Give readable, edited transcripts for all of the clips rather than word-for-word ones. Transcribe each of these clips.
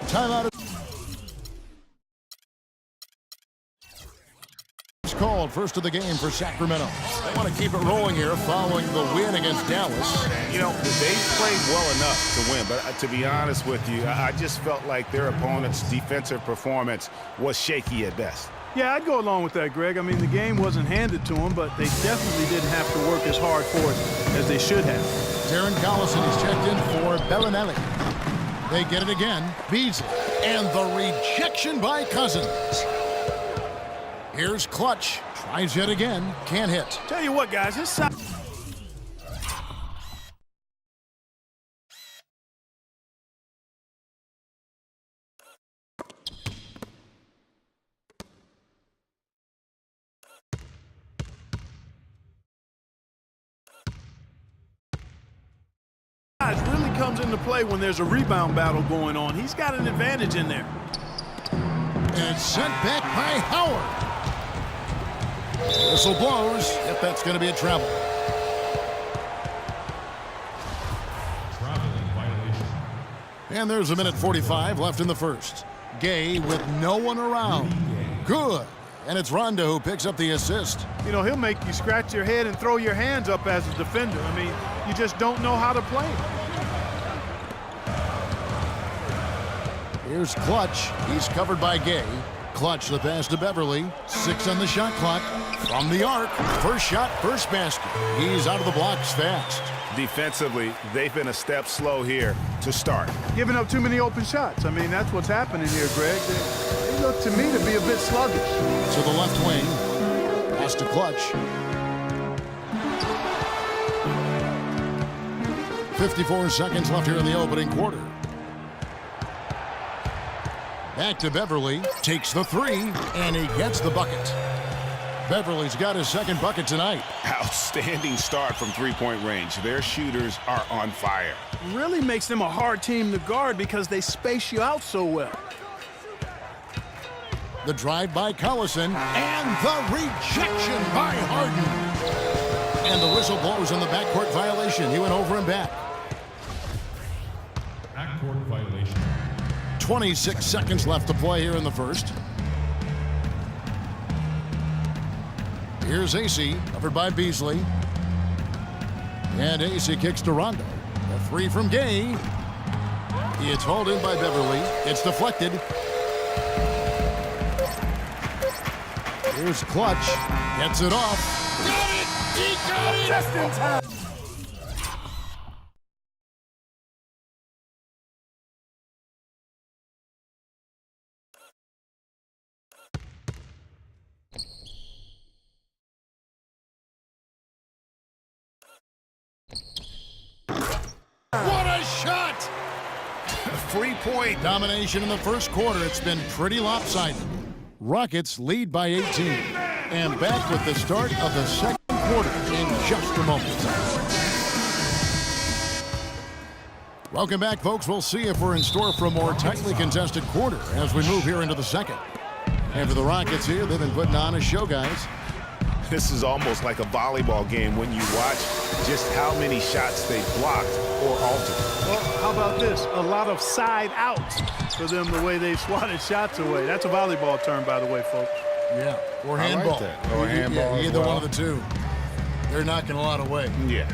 Timeout is called. First of the game for Sacramento. They want to keep it rolling here following the win against Dallas. You know, they played well enough to win, but to be honest with you, I just felt like their opponent's defensive performance was shaky at best. Yeah, I'd go along with that, Greg. I mean, the game wasn't handed to them, but they definitely didn't have to work as hard for it as they should have. Darren Collison is checked in for Bellinelli. They get it again. Beasley. And the rejection by Cousins. Here's Clutch. Tries yet again. Can't hit. Tell you what, guys, this side... really comes into play when there's a rebound battle going on. He's got an advantage in there. And sent back by Howard. Whistle blows. If that's going to be a travel. Traveling violation. And there's a minute 45 left in the first. Gay with no one around. Good. And it's Rondo who picks up the assist. You know, he'll make you scratch your head and throw your hands up as a defender. I mean, you just don't know how to play him. Here's Clutch. He's covered by Gay. Clutch the pass to Beverly. 6 on the shot clock. From the arc. First shot, first basket. He's out of the blocks fast. Defensively, they've been a step slow here to start. Giving up too many open shots. I mean, that's what's happening here, Greg. They look to me to be a bit sluggish. To the left wing. Pass to Clutch. 54 seconds left here in the opening quarter. Back to Beverly. Takes the three, and he gets the bucket. Beverly's got his second bucket tonight. Outstanding start from three-point range. Their shooters are on fire. Really makes them a hard team to guard because they space you out so well. The drive by Collison, and the rejection by Harden. And the whistle blows on the backcourt violation. He went over and back. Backcourt violation. 26 seconds left to play here in the first. Here's AC, covered by Beasley. And AC kicks to Rondo. A three from Gay. It's hauled in by Beverly. It's deflected. Here's Clutch. Gets it off. Got it! He got it! Just in time. What a shot! 3-point Domination in the first quarter. It's been pretty lopsided. Rockets lead by 18. And back with the start of the second quarter in just a moment. Welcome back, folks. We'll see if we're in store for a more tightly contested quarter as we move here into the second. And for the Rockets here, they've been putting on a show, guys. This is almost like a volleyball game when you watch just how many shots they blocked or altered. Well, how about this? A lot of side outs for them the way they swatted shots away. That's a volleyball term, by the way, folks. Yeah, or I like handball. that. Or handball as Either well. one of the two. They're knocking a lot away. Yeah.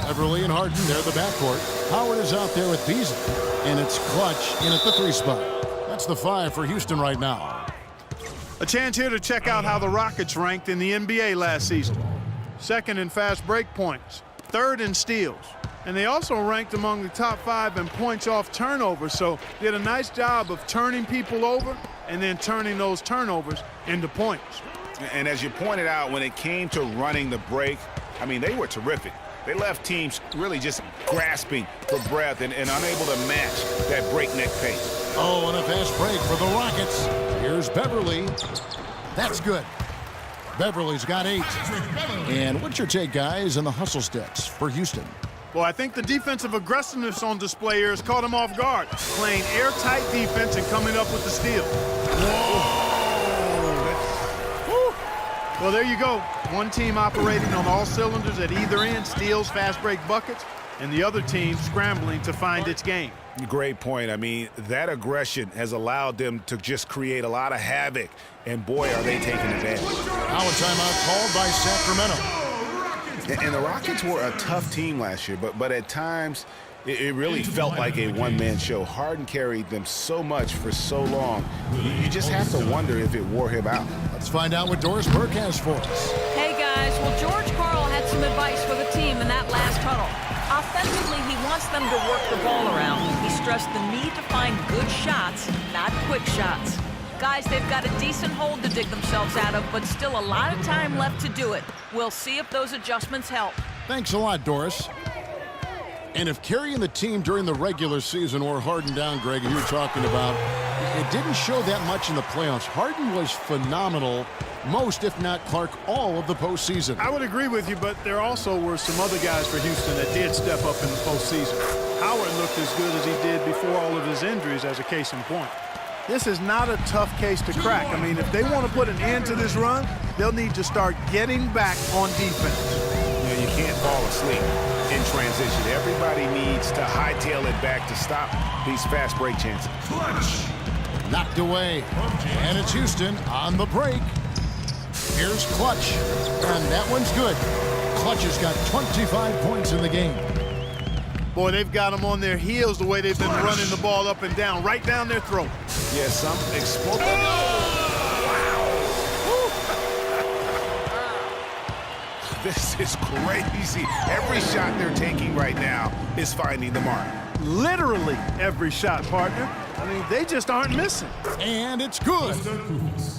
Beverly and Harden, they're the backcourt. Howard is out there with Beasley. And it's Clutch in at the 3 spot. That's the 5 for Houston right now. A chance here to check out how the Rockets ranked in the NBA last season. Second in fast break points, third in steals. And they also ranked among the top 5 in points off turnovers. So did a nice job of turning people over and then turning those turnovers into points. And as you pointed out, when it came to running the break, I mean, they were terrific. They left teams really just grasping for breath and unable to match that breakneck pace. Oh, and a fast break for the Rockets. Here's Beverly. That's good. Beverly's got 8. And what's your take, guys, on the hustle steps for Houston? Well, I think the defensive aggressiveness on display here has caught him off guard. Playing airtight defense and coming up with the steal. Well, there you go. One team operating on all cylinders at either end, steals, fast break buckets. and the other team scrambling to find its game. Great point. I mean, that aggression has allowed them to just create a lot of havoc, and boy, are they taking advantage. Now a timeout called by Sacramento. And the Rockets were a tough team last year, but at times it really felt like a one-man show. Harden carried them so much for so long. You just have to wonder if it wore him out. Let's find out what Doris Burke has for us. Hey guys, well George Karl had some advice for the team in that last huddle. Offensively, he wants them to work the ball around. He stressed the need to find good shots, not quick shots. Guys, they've got a decent hole to dig themselves out of, but still a lot of time left to do it. We'll see if those adjustments help. Thanks a lot, Doris. And if carrying the team during the regular season wore Harden down, Greg, you were talking about, it didn't show that much in the playoffs. Harden was phenomenal most, if not Clark, all of the postseason. I would agree with you, but there also were some other guys for Houston that did step up in the postseason. Howard looked as good as he did before all of his injuries, as a case in point. This is not a tough case to crack. I mean, if they want to put an end to this run, they'll need to start getting back on defense. You can't fall asleep in transition. Everybody needs to hightail it back to stop these fast break chances. Knocked away. And it's Houston on the break. Here's Clutch. And that one's good. Clutch has got 25 points in the game. Boy, they've got them on their heels the way they've been running the ball up and down, right down their throat. Yeah, some explosive. This is crazy. Every shot they're taking right now is finding the mark. Literally every shot, partner. I mean, they just aren't missing. And it's good.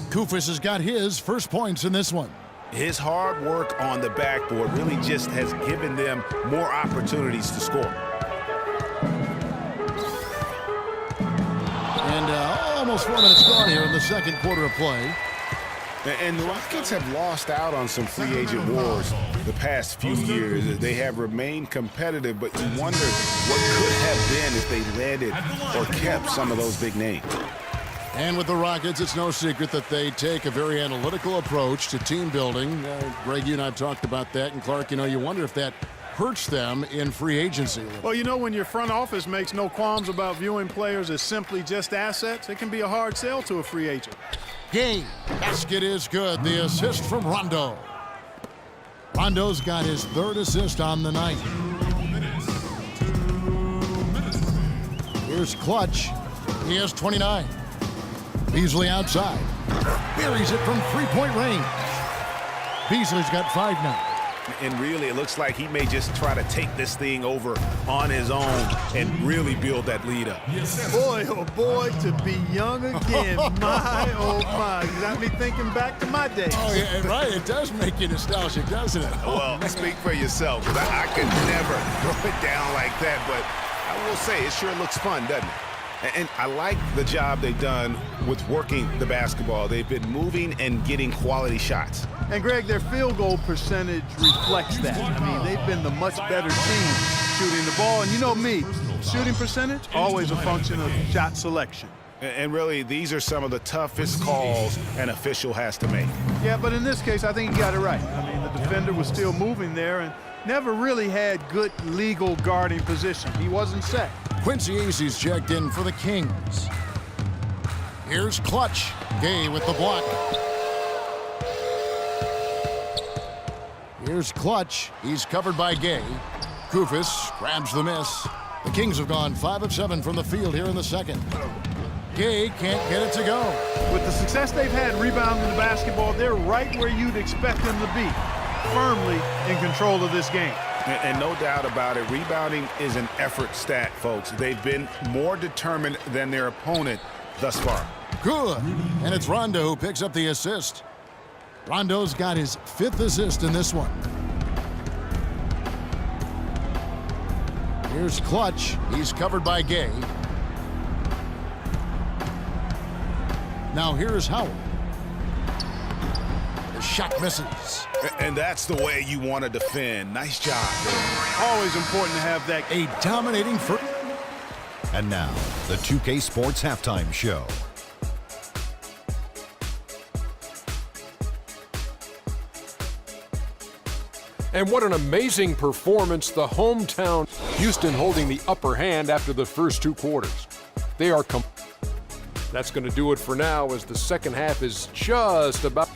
Koufos has got his first points in this one. His hard work on the backboard really just has given them more opportunities to score. And almost 4 minutes gone here in the second quarter of play. And the Rockets have lost out on some free agent wars the past few years. They have remained competitive, but you wonder what could have been if they landed or kept some of those big names. And with the Rockets, it's no secret that they take a very analytical approach to team building. Greg, you and I have talked about that. And Clark, you wonder if that hurts them in free agency. Well, when your front office makes no qualms about viewing players as simply just assets, it can be a hard sell to a free agent. Game. Basket is good. The assist from Rondo. Rondo's got his third assist on the night. 2 minutes. Here's Clutch. He has 29. Beasley outside. Buries it from three-point range. Beasley's got 5 now. And really, it looks like he may just try to take this thing over on his own and really build that lead up. Boy, oh boy, to be young again. My, oh my. You got me thinking back to my days. Oh, yeah, right. It does make you nostalgic, doesn't it? Well, speak for yourself, because I could never throw it down like that, but I will say it sure looks fun, doesn't it? And I like the job they've done with working the basketball. They've been moving and getting quality shots. And, Greg, their field goal percentage reflects that. I mean, they've been the much better team shooting the ball. And you know me, shooting percentage, always a function of shot selection. And really, these are some of the toughest calls an official has to make. Yeah, but in this case, I think he got it right. I mean, the defender was still moving there and never really had good legal guarding position. He wasn't set. Quincy Acy's checked in for the Kings. Here's Clutch. Gay with the block. Here's Clutch. He's covered by Gay. Koufos grabs the miss. The Kings have gone 5 of 7 from the field here in the second. Gay can't get it to go. With the success they've had rebounding the basketball, they're right where you'd expect them to be, firmly in control of this game. And no doubt about it, rebounding is an effort stat, folks. They've been more determined than their opponent thus far. Good. And it's Rondo who picks up the assist. Rondo's got his 5th assist in this one. Here's Clutch. He's covered by Gay. Now here's Howard. The shot misses. And that's the way you want to defend. Nice job. Always important to have that. A dominating first. And now, the 2K Sports Halftime Show. And what an amazing performance, the hometown Houston holding the upper hand after the first 2 quarters. They are That's going to do it for now as the second half is just about.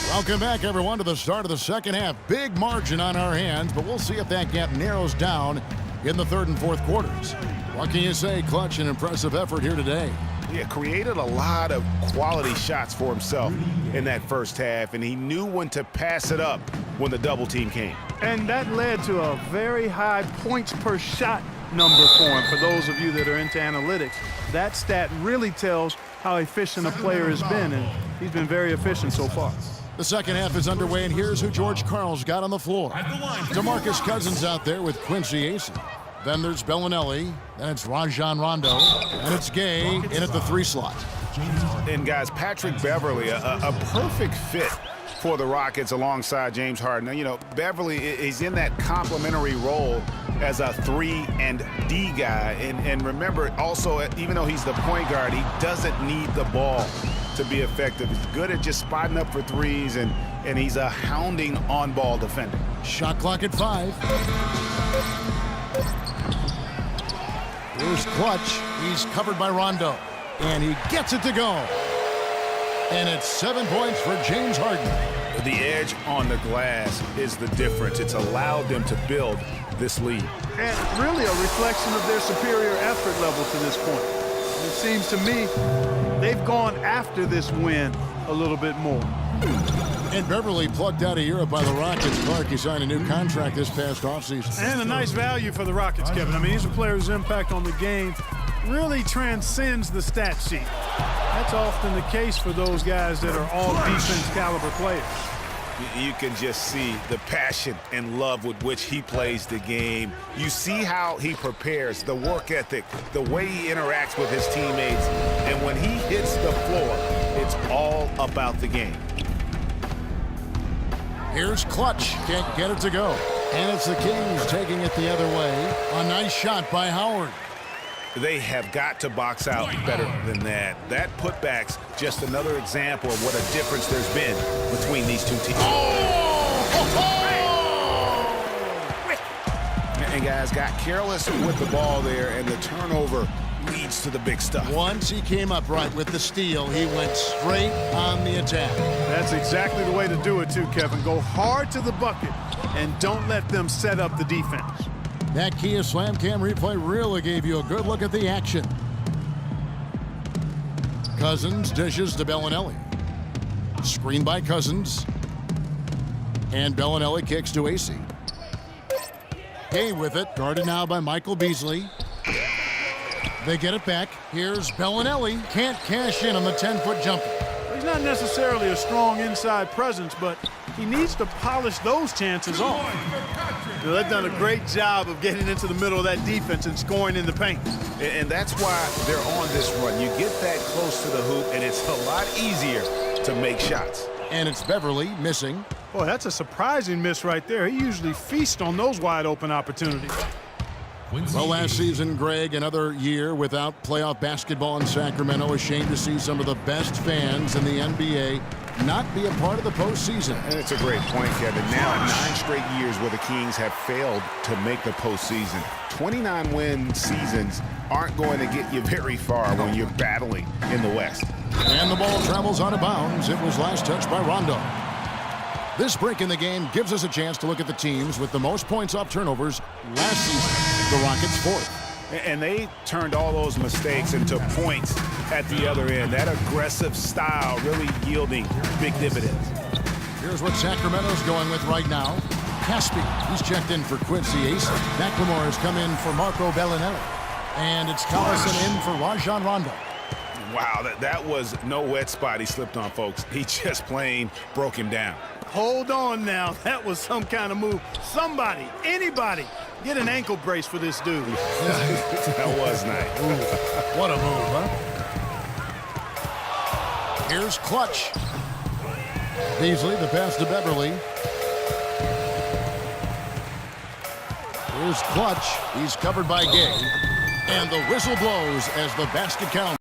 Welcome back, everyone, to the start of the second half. Big margin on our hands, but we'll see if that gap narrows down in the third and fourth quarters. What can you say? Clutch and impressive effort here today. Yeah, created a lot of quality shots for himself in that first half, and he knew when to pass it up when the double team came. And that led to a very high points per shot number for him. For those of you that are into analytics, that stat really tells how efficient a player has been, and he's been very efficient so far. The second half is underway, and here's who George Karl's got on the floor. DeMarcus Cousins out there with Quincy Acey. Then there's Bellinelli, then it's Rajon Rondo, and it's Gay in at the 3 slot. And guys, Patrick Beverley, a perfect fit for the Rockets alongside James Harden. Now, you know, Beverley is in that complementary role as a 3 and D guy. And remember, also, even though he's the point guard, he doesn't need the ball to be effective. He's good at just spotting up for threes, and he's a hounding on-ball defender. Shot clock at 5. Here's Clutch. He's covered by Rondo, and he gets it to go. And it's 7 points for James Harden. The edge on the glass is the difference. It's allowed them to build this lead. And really a reflection of their superior effort level to this point. It seems to me they've gone after this win a little bit more. And Beverley plucked out of Europe by the Rockets. Clark, he signed a new contract this past offseason. And a nice value for the Rockets, Kevin. I mean, he's a player whose impact on the game really transcends the stat sheet. That's often the case for those guys that are all defense caliber players. You can just see the passion and love with which he plays the game. You see how he prepares, the work ethic, the way he interacts with his teammates. And when he hits the floor, it's all about the game. Here's Clutch. Can't get it to go. And it's the Kings taking it the other way. A nice shot by Howard. They have got to box out better than that. That putback's just another example of what a difference there's been between these two teams. And guys got careless with the ball there, and the turnover leads to the big stuff. Once he came up right with the steal, he went straight on the attack. That's exactly the way to do it too, Kevin. Go hard to the bucket and don't let them set up the defense. That Kia Slam Cam replay really gave you a good look at the action. Cousins dishes to Bellinelli. Screen by Cousins. And Bellinelli kicks to Acey. Gay with it, guarded now by Michael Beasley. They get it back. Here's Bellinelli. Can't cash in on the 10-foot jumper. He's not necessarily a strong inside presence, but he needs to polish those chances off. They've done a great job of getting into the middle of that defense and scoring in the paint. And that's why they're on this run. You get that close to the hoop, and it's a lot easier to make shots. And it's Beverley missing. Boy, that's a surprising miss right there. He usually feasts on those wide open opportunities. Well, last season, Greg, another year without playoff basketball in Sacramento. A shame to see some of the best fans in the NBA not be a part of the postseason. And it's a great point, Kevin. Now, 9 straight years where the Kings have failed to make the postseason. 29-win seasons aren't going to get you very far when you're battling in the West. And the ball travels out of bounds. It was last touched by Rondo. This break in the game gives us a chance to look at the teams with the most points off turnovers last season. The Rockets 4th. And they turned all those mistakes into points at the other end. That aggressive style really yielding big dividends. Here's what Sacramento's going with right now. Caspi, he's checked in for Quincy Acey. McLemore has come in for Marco Bellinelli. And it's Collison in for Rajon Rondo. Wow, that was no wet spot he slipped on, folks. He just plain broke him down. Hold on now. That was some kind of move. Somebody, anybody, get an ankle brace for this dude. That was nice. Ooh, what a move, huh? Here's Clutch. Beasley, the pass to Beverley. Here's Clutch. He's covered by Gay. And the whistle blows as the basket count.